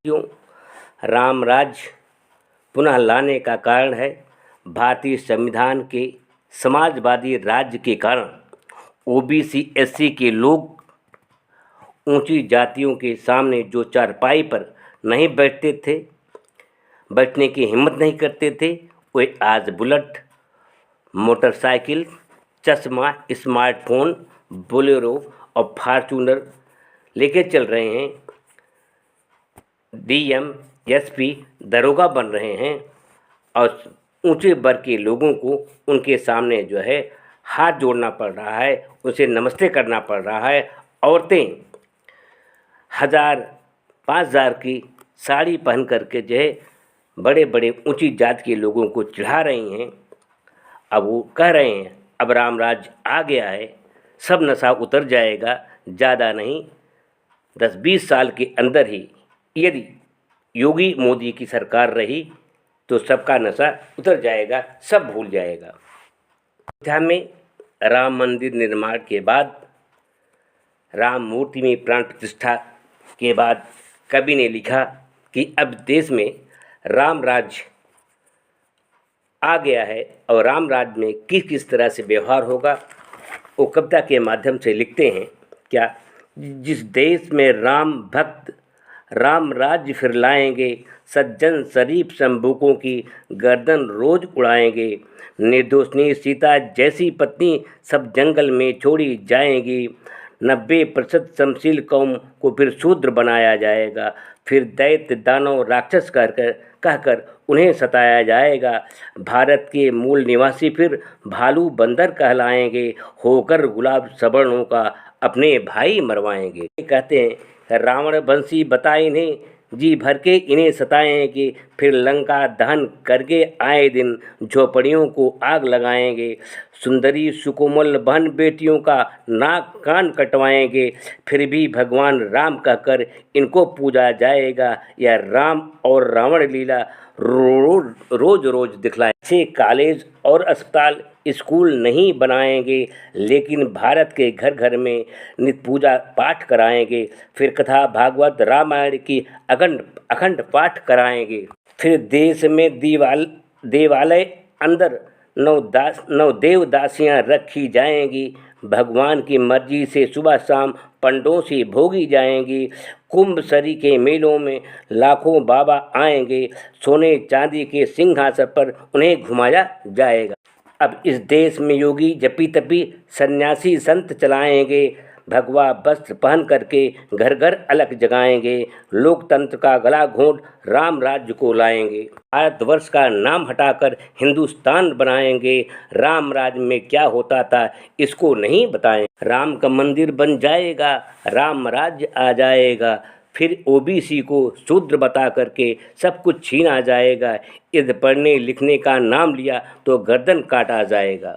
क्यों राम राज्य पुनः लाने का कारण है भारतीय संविधान के समाजवादी राज्य के कारण ओबीसी एससी के लोग ऊंची जातियों के सामने जो चारपाई पर नहीं बैठते थे, बैठने की हिम्मत नहीं करते थे, वे आज बुलेट, मोटरसाइकिल, चश्मा, स्मार्टफोन, बोलेरो और फॉर्च्यूनर लेके चल रहे हैं। डीएम, एसपी, दरोगा बन रहे हैं और ऊंचे वर्ग के लोगों को उनके सामने जो है हाथ जोड़ना पड़ रहा है, उसे नमस्ते करना पड़ रहा है। औरतें 1000-5000 की साड़ी पहन करके जो है बड़े बड़े ऊंची जात के लोगों को चिढ़ा रही हैं। अब वो कह रहे हैं अब राम राज्य आ गया है, सब नशा उतर जाएगा, ज़्यादा नहीं 10-20 साल के अंदर ही यदि योगी मोदी की सरकार रही तो सबका नशा उतर जाएगा, सब भूल जाएगा। अयोध्या में राम मंदिर निर्माण के बाद, राम मूर्ति में प्राण प्रतिष्ठा के बाद कवि ने लिखा कि अब देश में राम राज्य आ गया है और राम राज्य में किस किस तरह से व्यवहार होगा वो कविता के माध्यम से लिखते हैं। क्या? जिस देश में राम भक्त राम राज्य फिर लाएंगे, सज्जन शरीफ शंभुकों की गर्दन रोज उड़ाएंगे, निर्दोषनी सीता जैसी पत्नी सब जंगल में छोड़ी जाएंगी, 90% समशील कौम को फिर शूद्र बनाया जाएगा, फिर दैत्य दानव राक्षस कहकर उन्हें सताया जाएगा, भारत के मूल निवासी फिर भालू बंदर कहलाएंगे, होकर गुलाब सवर्णों का अपने भाई मरवाएंगे। कहते हैं रावण बंसी बताए इन्हें, जी भर के इन्हें सताएंगे, फिर लंका दहन करके आए दिन झोपड़ियों को आग लगाएंगे, सुंदरी सुकोमल बहन बेटियों का नाक कान कटवाएंगे, फिर भी भगवान राम कहकर इनको पूजा जाएगा। यह राम और रावण लीला रोज रोज दिखलाएं। अच्छे कॉलेज और अस्पताल स्कूल नहीं बनाएंगे, लेकिन भारत के घर घर में नित्य पूजा पाठ कराएंगे, फिर कथा भागवत रामायण की अखंड पाठ कराएंगे, फिर देश में देवालय अंदर नौ देवदासियाँ रखी जाएंगी, भगवान की मर्जी से सुबह शाम पंडों से भोगी जाएंगी, कुंभ सरी के मेलों में लाखों बाबा आएंगे, सोने चांदी के सिंहासन पर उन्हें घुमाया जाएगा। अब इस देश में योगी जपी तपी सन्यासी संत चलाएंगे, भगवा वस्त्र पहन करके घर घर अलग जगाएंगे, लोकतंत्र का गला घोंट राम राज्य को लाएंगे, भारतवर्ष का नाम हटाकर हिंदुस्तान बनाएंगे, राम राज्य में क्या होता था इसको नहीं बताएं, राम का मंदिर बन जाएगा, राम राज्य आ जाएगा, फिर ओबीसी को शूद्र बता करके सब कुछ छीना जाएगा, यदि पढ़ने लिखने का नाम लिया तो गर्दन काटा जाएगा,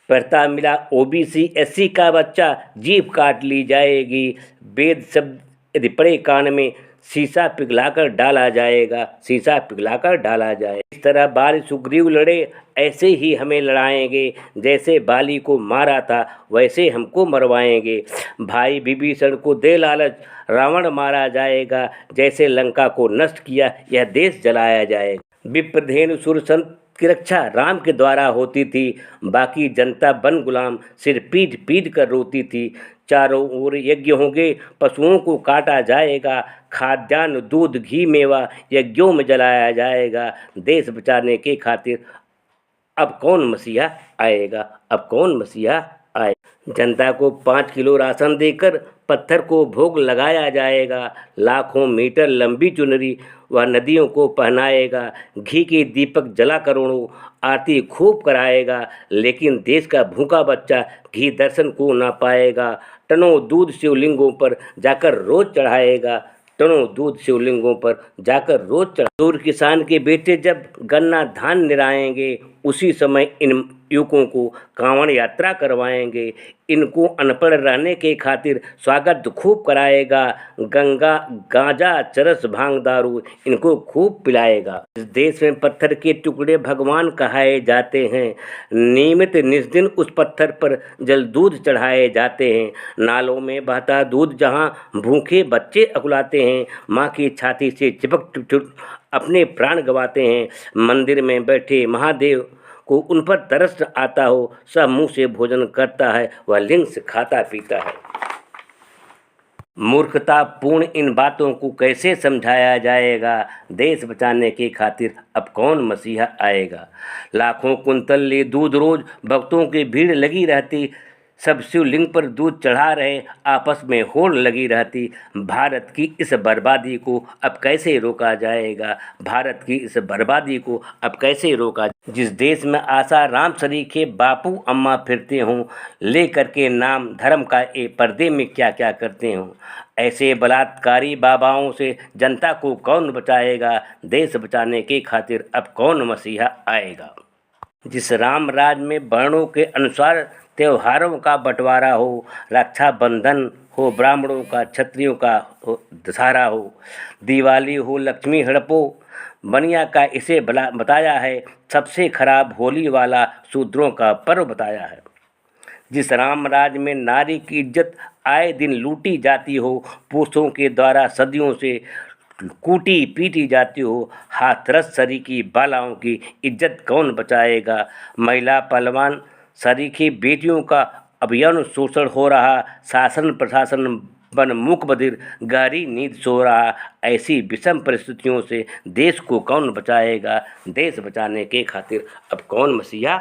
पढ़ता मिला ओबीसी एससी का बच्चा जीभ काट ली जाएगी, वेद शब्द यदि पड़े कान में शीशा पिघलाकर डाला जाएगा, शीशा पिघलाकर डाला जाए। इस तरह बाल सुग्रीव लड़े ऐसे ही हमें लड़ाएंगे, जैसे बाली को मारा था वैसे हमको मरवाएंगे, भाई विभीषण को दे लालच रावण मारा जाएगा, जैसे लंका को नष्ट किया यह देश जलाया जाएगा। विप्रधेनु सुर संत की रक्षा राम के द्वारा होती थी, बाकी जनता बन गुलाम सिर पीट पीट कर रोती थी, चारों ओर यज्ञ होंगे, पशुओं को काटा जाएगा, खाद्यान्न दूध घी मेवा यज्ञों में जलाया जाएगा, देश बचाने के खातिर अब कौन मसीहा आएगा, अब कौन मसीहा आए। जनता को 5 किलो राशन देकर पत्थर को भोग लगाया जाएगा, लाखों मीटर लंबी चुनरी वह नदियों को पहनाएगा, घी के दीपक जला करोड़ों आरती खूब कराएगा, लेकिन देश का भूखा बच्चा घी दर्शन को ना पाएगा, टनों दूध शिवलिंगों पर जाकर रोज चढ़ाएगा, टनों दूध शिवलिंगों पर जाकर रोज चढ़ा। दूर किसान के बेटे जब गन्ना धान निराएंगे, उसी समय इन युवकों को कांवड़ यात्रा करवाएंगे। इनको अनपढ़ रहने के खातिर स्वागत खूब कराएगा। गंगा गांजा चरस भांग दारू इनको खूब पिलाएगा। इस देश में पत्थर के टुकड़े भगवान कहाए जाते हैं। नियमित निस्दिन उस पत्थर पर जल दूध चढ़ाए जाते हैं। नालों में बहता दूध जहाँ भूखे बच्चे अकुलाते हैं, माँ की छाती से चिपक अपने प्राण गंवाते हैं। मंदिर में बैठे महादेव को उन पर तरस आता हो, सब मुंह से भोजन करता है, वह लिंग से खाता पीता है। मूर्खतापूर्ण इन बातों को कैसे समझाया जाएगा? देश बचाने की खातिर अब कौन मसीहा आएगा? लाखों कुंतल ले दूध रोज भक्तों की भीड़ लगी रहती, सब शिवलिंग पर दूध चढ़ा रहे, आपस में होड़ लगी रहती। भारत की इस बर्बादी को अब कैसे रोका जाएगा? भारत की इस बर्बादी को अब कैसे रोका? जिस देश में आशा राम सरीखे बापू अम्मा फिरते हों, ले करके नाम धर्म का पर्दे में क्या क्या करते हों, ऐसे बलात्कारी बाबाओं से जनता को कौन बचाएगा? देश बचाने की खातिर अब कौन मसीहा आएगा? जिस राम राज में वर्णों के अनुसार त्योहारों का बंटवारा हो, रक्षाबंधन हो ब्राह्मणों का, क्षत्रियों का हो, दशहरा हो, दिवाली हो, लक्ष्मी हड़पो बनिया का इसे बताया है। सबसे खराब होली वाला शूद्रों का पर्व बताया है। जिस राम राज में नारी की इज्जत आए दिन लूटी जाती हो, पुरुषों के द्वारा सदियों से कूटी पीटी जाती हो, हाथरस सरीकी बालाओं की इज्जत कौन बचाएगा? महिला पहलवान सरीखी बेटियों का अभियान शोषण हो रहा, शासन प्रशासन बन मूक बधिर गहरी नींद सो रहा। ऐसी विषम परिस्थितियों से देश को कौन बचाएगा? देश बचाने के खातिर अब कौन मसीहा